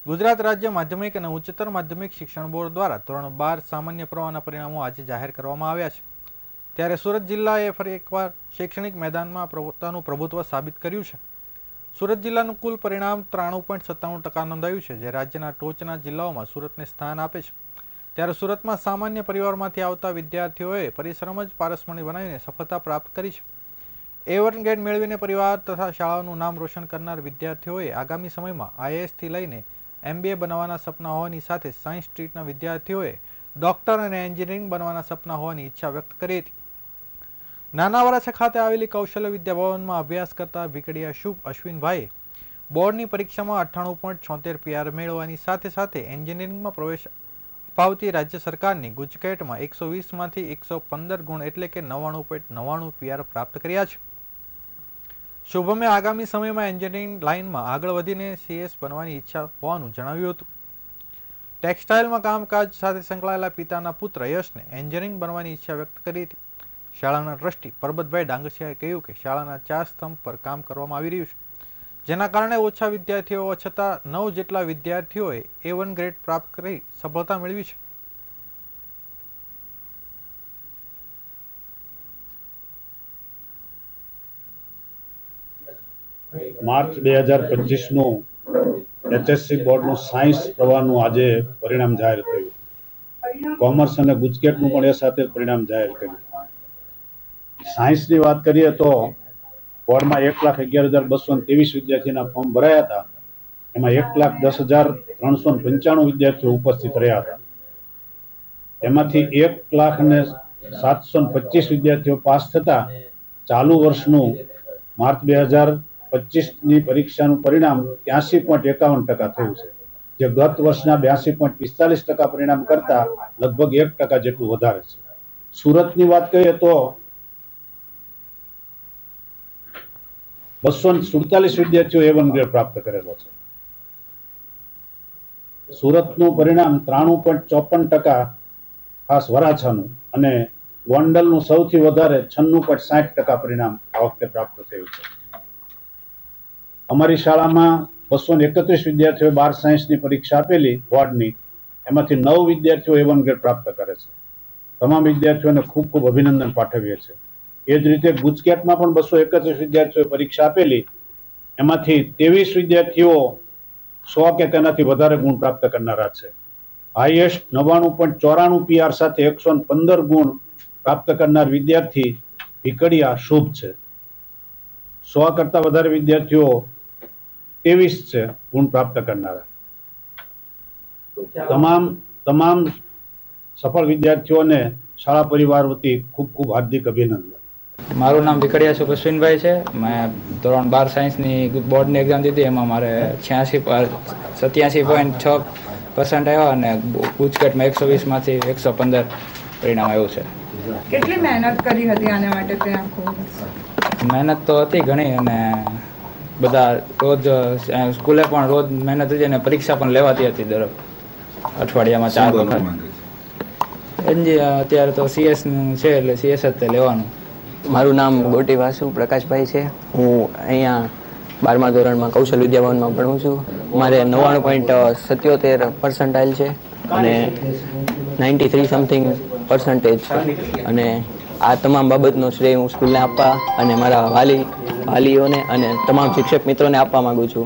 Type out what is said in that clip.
ગુજરાત રાજ્ય માધ્યમિક અને ઉચ્ચતર માધ્યમિક શિક્ષણ બોર્ડ દ્વારા ધોરણ 12 સામાન્ય પ્રવાહના પરિણામો આજે જાહેર કરવામાં આવ્યા છે. ત્યારે સુરત જિલ્લાએ ફરી એકવાર શૈક્ષણિક મેદાનમાં પોતાનું પ્રભુત્વ સાબિત કર્યું છે. સુરત જિલ્લાનું કુલ પરિણામ 93.97% નોંધાયું છે, જે રાજ્યના ટોચના જિલ્લાઓમાં સુરતને સ્થાન આપે છે. ત્યારે સુરતમાં સામાન્ય પરિવારમાંથી આવતા વિદ્યાર્થીઓએ પરિશ્રમ જ પારસમણી બનાવીને સફળતા પ્રાપ્ત કરી છે. A1 ગ્રેડ મેળવીને પરિવાર તથા શાળાનું નામ રોશન કરનાર વિદ્યાર્થીઓએ આગામી સમયમાં IASથી લઈને MBA બનાવવાના સપના હોવાની સાથે સાયન્સ સ્ટ્રીટના વિદ્યાર્થીઓએ ડોક્ટર અને એન્જિનિયરિંગ બનવાના સપના હોવાની ઈચ્છા વ્યક્ત કરી હતી. નાના વરાછા ખાતે આવેલી કૌશલ્ય વિદ્યાભવનમાં અભ્યાસ કરતા ભીકડિયા શુભ અશ્વિનભાઈએ બોર્ડની પરીક્ષામાં 98.76 PR મેળવવાની સાથે સાથે એન્જિનિયરિંગમાં પ્રવેશ અપાવતી રાજ્ય સરકારની ગુજકેટમાં 120માંથી 115 ગુણ એટલે કે 99.99 PR પ્રાપ્ત કર્યા છે. શુભમે આગામી સમયમાં એન્જિનિયરિંગ લાઇનમાં આગળ વધીને CS બનવાની ઈચ્છા હોવાનું જણાવ્યું હતું. ટેક્સટાઇલમાં કામકાજ સાથે સંકળાયેલા પિતાના પુત્ર યશને એન્જિનિયરિંગ બનવાની ઈચ્છા વ્યક્ત કરી હતી. શાળાના ટ્રસ્ટી પરબતભાઈ ડાંગસિયાએ કહ્યું કે શાળાના 4 સ્તંભ પર કામ કરવામાં આવી રહ્યું છે, જેના કારણે ઓછા વિદ્યાર્થીઓ હોવા છતાં 9 જેટલા વિદ્યાર્થીઓએ A1 ગ્રેડ પ્રાપ્ત કરી સફળતા મેળવી છે. માર્ચ 2025નું HSC બોર્ડનું સાયન્સ પ્રવાહનું આજે પરિણામ જાહેર થયું. કોમર્સ અને ગુજકેટનું પણ એ સાથે પરિણામ જાહેર કર્યું. સાયન્સની વાત કરીએ તો બોર્ડમાં 1,11,223 વિદ્યાર્થીના ફોર્મ ભરાયા હતા. એમાં 1,10,395 વિદ્યાર્થીઓ ઉપસ્થિત રહ્યા હતા. એમાંથી 1,07,25 વિદ્યાર્થીઓ પાસ થતા ચાલુ વર્ષનું માર્ચ 2025ની પરીક્ષાનું પરિણામ 83.51% થયું છે, જે ગત વર્ષના 82.45% પરિણામ કરતા લગભગ 1% જેટલું વધારે છે. સુરતની વાત કરીએ તો 247 વિદ્યાર્થીઓ A1 ગ્રેડ પ્રાપ્ત કરેલો છે. સુરતનું પરિણામ 93.54%, ખાસ વરાછાનું, અને ગોંડલનું સૌથી વધારે 96.60% પરિણામ આ વખતે પ્રાપ્ત થયું છે. અમારી શાળામાં 231 વિદ્યાર્થીઓએ 12 સાયન્સની પરીક્ષા આપેલી બોર્ડની, એમાંથી 9 વિદ્યાર્થીઓ A1 ગ્રેડ પ્રાપ્ત કરે છે. તમામ વિદ્યાર્થીઓને ખૂબ ખૂબ અભિનંદન પાઠવીએ છીએ. એ જ રીતે ગુજકેટમાં પણ 231 વિદ્યાર્થીઓએ પરીક્ષા આપેલી, એમાંથી 23 વિદ્યાર્થીઓ 100 કે તેનાથી વધારે ગુણ પ્રાપ્ત કરનારા છે. હાઈએસ્ટ 99.94 PR સાથે 115 ગુણ પ્રાપ્ત કરનાર વિદ્યાર્થી ભીકડિયા શુભ છે. 100 કરતા વધારે વિદ્યાર્થીઓ 23 છે ગુણ પ્રાપ્ત કરનારા. તમામ સફળ વિદ્યાર્થીઓને શાળા પરિવાર વતી ખૂબ ખૂબ હાર્દિક અભિનંદન. મારું નામ ભીકડિયા શુભ અશ્વિનભાઈ છે. મેં ધોરણ 12 સાયન્સની બોર્ડની એક્ઝામ દીધી. એમાં મારે 87.6% આવ્યા અને ગુજકેટમાં 120માંથી 115 પરિણામ આવ્યું છે. કેટલી મહેનત કરી હતી આના માટે તે આખું? મહેનત તો હતી ઘણી, અને બધા રોજ સ્કૂલે પણ રોજ મહેનત હતી અને પરીક્ષા પણ લેવાતી હતી દર અઠવાડિયામાં 4 વખત. અત્યારે તો CS છે એટલે CS જ તે લેવાનું. મારું નામ ગોટી વાસુ પ્રકાશભાઈ છે. હું અહીંયા 12મા ધોરણમાં કૌશલ વિદ્યાભવનમાં ભણું છું. મારે 99.77% છે અને 93 સમથિંગ પર્સન્ટેજ છે. અને આ તમામ બાબતનો શ્રેય હું સ્કૂલને આપવા અને મારા વાલીઓને અને તમામ શિક્ષક મિત્રોને આપવા માંગુ છું.